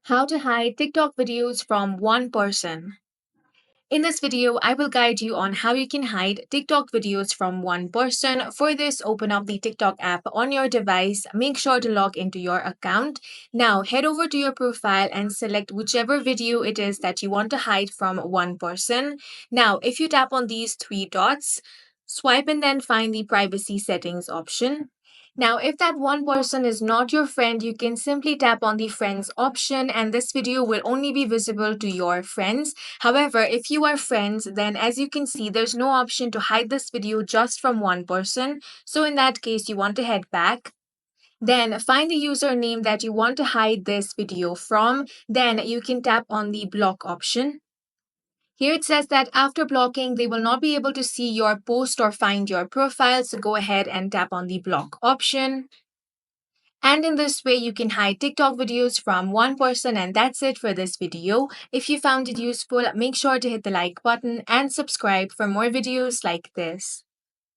How to hide TikTok videos from one person. In this video, I will guide you on how you can hide TikTok videos from one person. For this, open up the TikTok app on your device. Make sure to log into your account. Now, head over to your profile and select whichever video it is that you want to hide from one person. Now, if you tap on these three dots, swipe and then find the privacy settings option. Now, if that one person is not your friend, you can simply tap on the friends option and this video will only be visible to your friends. However, if you are friends, then as you can see, there's no option to hide this video just from one person. So in that case, you want to head back. Then find the username that you want to hide this video from. Then you can tap on the block option. Here it says that after blocking, they will not be able to see your post or find your profile. So go ahead and tap on the block option. And in this way, you can hide TikTok videos from one person. And that's it for this video. If you found it useful, make sure to hit the like button and subscribe for more videos like this.